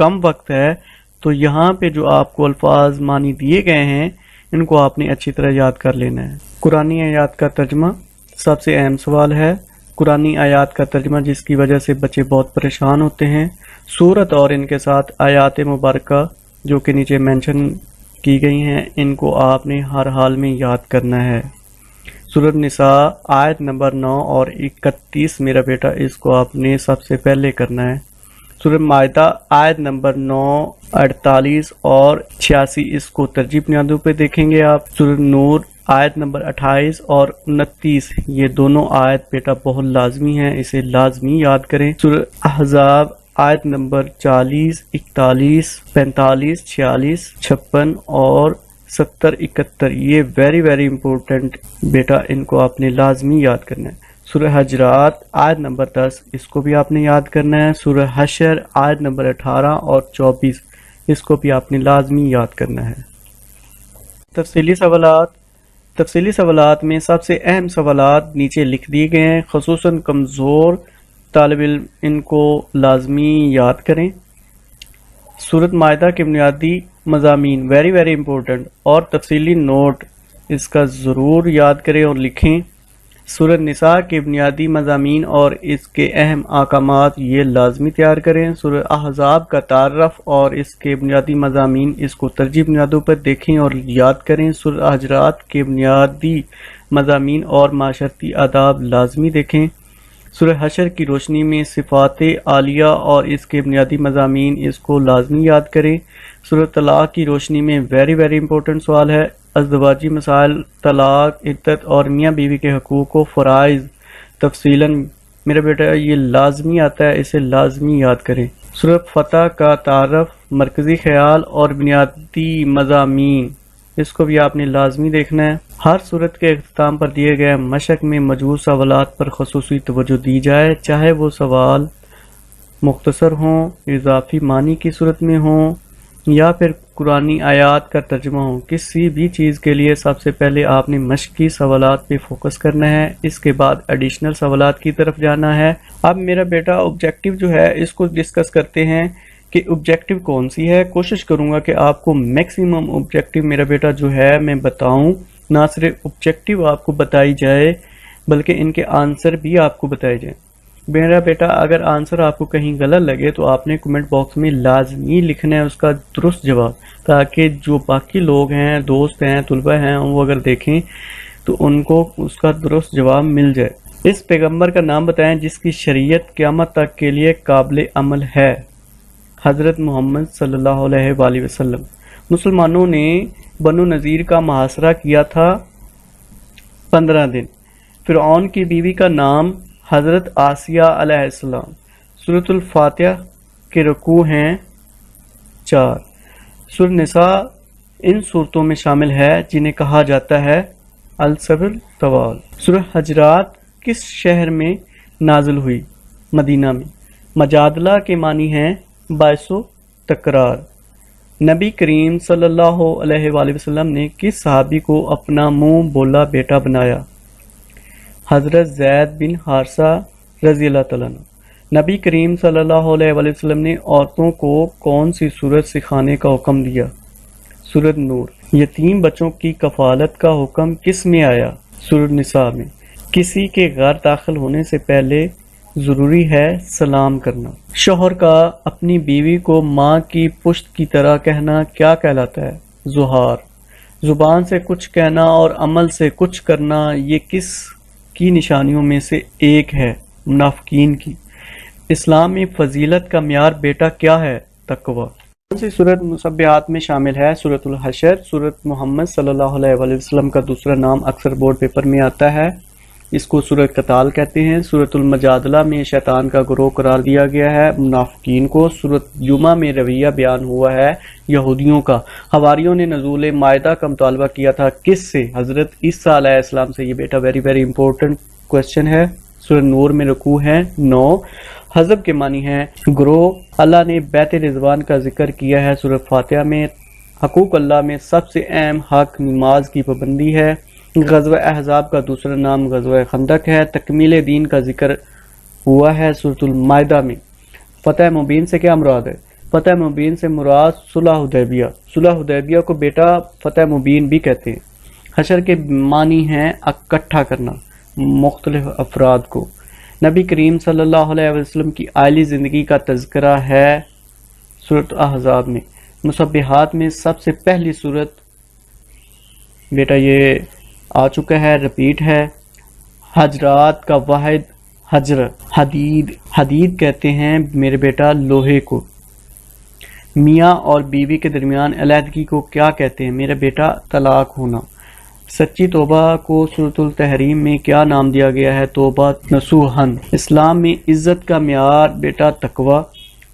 کم وقت ہے تو یہاں پہ جو آپ کو الفاظ معنی دیے گئے ہیں ان کو آپ نے اچھی طرح یاد کر لینا ہے۔ قرآنی آیات کا ترجمہ سب سے اہم سوال ہے۔ قرآنی آیات کا ترجمہ جس کی وجہ سے بچے بہت پریشان ہوتے ہیں۔ سورت اور ان کے ساتھ آیات مبارکہ جو کہ نیچے مینشن کی گئی ہیں ان کو آپ نے ہر حال میں یاد کرنا ہے۔ سورۃ نساء آیت نمبر 9 اور 31 میرا بیٹا اس کو آپ نے سب سے پہلے کرنا ہے۔ سورۃ مائدہ آیت نمبر 9، 48 اور 86 اس کو ترجیح بنیادوں پہ دیکھیں گے آپ۔ سورۃ نور آیت نمبر 28 اور 29 یہ دونوں آیت بیٹا بہت لازمی ہیں، اسے لازمی یاد کریں۔ سورۃ احزاب آیت نمبر 40، 41، 45، 46، 56 اور 70، 71 یہ ویری امپورٹنٹ بیٹا، ان کو آپ نے لازمی یاد کرنا ہے۔ سورہ حجرات آیت نمبر 10 اس کو بھی آپ نے یاد کرنا ہے۔ سورہ حشر آیت نمبر 18 اور 24 اس کو بھی آپ نے لازمی یاد کرنا ہے۔ تفصیلی سوالات میں سب سے اہم سوالات نیچے لکھ دیے گئے ہیں، خصوصاً کمزور طالب علم ان کو لازمی یاد کریں۔ سورۃ مائدہ کے بنیادی مضامین ویری امپورٹنٹ اور تفصیلی نوٹ اس کا ضرور یاد کریں اور لکھیں۔ سورۃ نساء کے بنیادی مضامین اور اس کے اہم احکامات یہ لازمی تیار کریں۔ سورۃ احزاب کا تعارف اور اس کے بنیادی مضامین اس کو ترجیح بنیادوں پر دیکھیں اور یاد کریں۔ سورۃ حجرات کے بنیادی مضامین اور معاشرتی آداب لازمی دیکھیں۔ سورہ حشر کی روشنی میں صفات عالیہ اور اس کے بنیادی مضامین اس کو لازمی یاد کریں۔ سورہ طلاق کی روشنی میں ویری امپورٹنٹ سوال ہے، ازدواجی مسائل، طلاق، عدت اور میاں بیوی کے حقوق و فرائض تفصیلاً میرا بیٹا یہ لازمی آتا ہے، اسے لازمی یاد کریں۔ سورہ فتح کا تعارف، مرکزی خیال اور بنیادی مضامین اس کو بھی آپ نے لازمی دیکھنا ہے۔ ہر صورت کے اختتام پر دیے گئے مشق میں موجود سوالات پر خصوصی توجہ دی جائے، چاہے وہ سوال مختصر ہوں، اضافی معنی کی صورت میں ہوں یا پھر قرآنی آیات کا ترجمہ ہو۔ کسی بھی چیز کے لیے سب سے پہلے آپ نے مشقی سوالات پہ فوکس کرنا ہے، اس کے بعد ایڈیشنل سوالات کی طرف جانا ہے۔ اب میرا بیٹا آبجیکٹیو جو ہے اس کو ڈسکس کرتے ہیں کہ آبجیکٹیو کون سی ہے۔ کوشش کروں گا کہ آپ کو میکسیمم آبجیکٹیو میرا بیٹا جو ہے میں بتاؤں، نہ صرف آبجیکٹیو آپ کو بتائی جائے بلکہ ان کے آنسر بھی آپ کو بتائے جائیں۔ میرا بیٹا اگر آنسر آپ کو کہیں غلط لگے تو آپ نے کمنٹ باکس میں لازمی لکھنا ہے اس کا درست جواب، تاکہ جو باقی لوگ ہیں، دوست ہیں، طلبہ ہیں، وہ اگر دیکھیں تو ان کو اس کا درست جواب مل جائے۔ اس پیغمبر کا نام بتائیں جس کی شریعت قیامت تک کے لیے قابل عمل ہے۔ حضرت محمد صلی اللہ علیہ وآلہ وسلم۔ مسلمانوں نے بنو نذیر کا محاصرہ کیا تھا 15 دن۔ فرعون کی بیوی کا نام حضرت آسیہ علیہ السلام۔ سورۃ الفاتحہ کے رکوع ہیں 4۔ سورۃ نساء ان صورتوں میں شامل ہے جنہیں کہا جاتا ہے الصبر طوال۔ سورۃ حجرات کس شہر میں نازل ہوئی؟ مدینہ میں۔ مجادلہ کے معنی ہیں باعث و تکرار۔ نبی کریم صلی اللہ علیہ وآلہ وسلم نے کس صحابی کو اپنا منہ بولا بیٹا بنایا؟ حضرت زید بن حارثہ رضی اللہ تعالیٰ عنہ۔ نبی کریم صلی اللہ علیہ وآلہ وسلم نے عورتوں کو کون سی سورت سکھانے کا حکم دیا؟ سورۃ نور۔ یتیم بچوں کی کفالت کا حکم کس میں آیا؟ سورۃ نساء میں۔ کسی کے گھر داخل ہونے سے پہلے ضروری ہے سلام کرنا۔ شوہر کا اپنی بیوی کو ماں کی پشت کی طرح کہنا کیا کہلاتا ہے؟ زہار۔ زبان سے کچھ کہنا اور عمل سے کچھ کرنا یہ کس کی نشانیوں میں سے ایک ہے؟ منافقین کی۔ اسلام میں فضیلت کا معیار بیٹا کیا ہے؟ تقوی۔ کون سی سورت مسبحات میں شامل ہے؟ سورۃ الحشر۔ سورۃ محمد صلی اللہ علیہ وآلہ وسلم کا دوسرا نام اکثر بورڈ پیپر میں آتا ہے، اس کو سورۃ قتال کہتے ہیں۔ سورۃ المجادلہ میں شیطان کا گروہ قرار دیا گیا ہے منافقین کو۔ سورۃ جمعہ میں رویہ بیان ہوا ہے یہودیوں کا۔ حواریوں نے نزول مائدہ کا مطالبہ کیا تھا کس سے؟ حضرت عیسیٰ علیہ السلام سے۔ یہ بیٹا ویری امپورٹنٹ کوشچن ہے۔ سورۃ نور میں رکوع ہیں 9۔ حزب کے معنی ہیں گروہ۔ اللہ نے بیت رضوان کا ذکر کیا ہے سورۃ فاتحہ میں۔ حقوق اللہ میں سب سے اہم حق نماز کی پابندی ہے۔ غزوہ احزاب کا دوسرا نام غزوہ خندق ہے۔ تکمیل دین کا ذکر ہوا ہے سورۃ المائدہ میں۔ فتح مبین سے کیا مراد ہے؟ فتح مبین سے مراد صلح حدیبیہ، صلح حدیبیہ کو بیٹا فتح مبین بھی کہتے ہیں۔ حشر کے معنی ہیں اکٹھا کرنا مختلف افراد کو۔ نبی کریم صلی اللہ علیہ وسلم کی عالی زندگی کا تذکرہ ہے سورۃ احزاب میں۔ مسبحات میں سب سے پہلی سورت بیٹا یہ آ چکا ہے، رپیٹ ہے۔ حجرات کا واحد حجر، حدید کہتے ہیں میرے بیٹا لوہے کو۔ میاں اور بیوی کے درمیان علیحدگی کو کیا کہتے ہیں میرا بیٹا؟ طلاق ہونا۔ سچی توبہ کو سورۃ التحریم میں کیا نام دیا گیا ہے؟ توبہ نصوحاً۔ اسلام میں عزت کا معیار بیٹا تقوی۔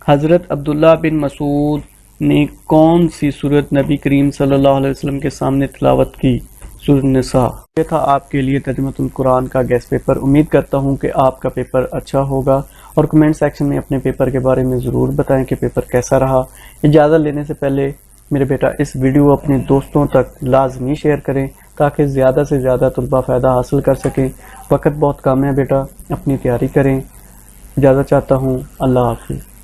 حضرت عبداللہ بن مسعود نے کون سی سورت نبی کریم صلی اللہ علیہ وسلم کے سامنے تلاوت کی؟ سورۃ النساء۔ یہ تھا آپ کے لیے ترجمہ القرآن کا گیسٹ پیپر۔ امید کرتا ہوں کہ آپ کا پیپر اچھا ہوگا، اور کمنٹ سیکشن میں اپنے پیپر کے بارے میں ضرور بتائیں کہ پیپر کیسا رہا۔ اجازت لینے سے پہلے میرے بیٹا اس ویڈیو اپنے دوستوں تک لازمی شیئر کریں تاکہ زیادہ سے زیادہ طلبہ فائدہ حاصل کر سکیں۔ وقت بہت کم ہے بیٹا، اپنی تیاری کریں۔ اجازت چاہتا ہوں، اللہ حافظ۔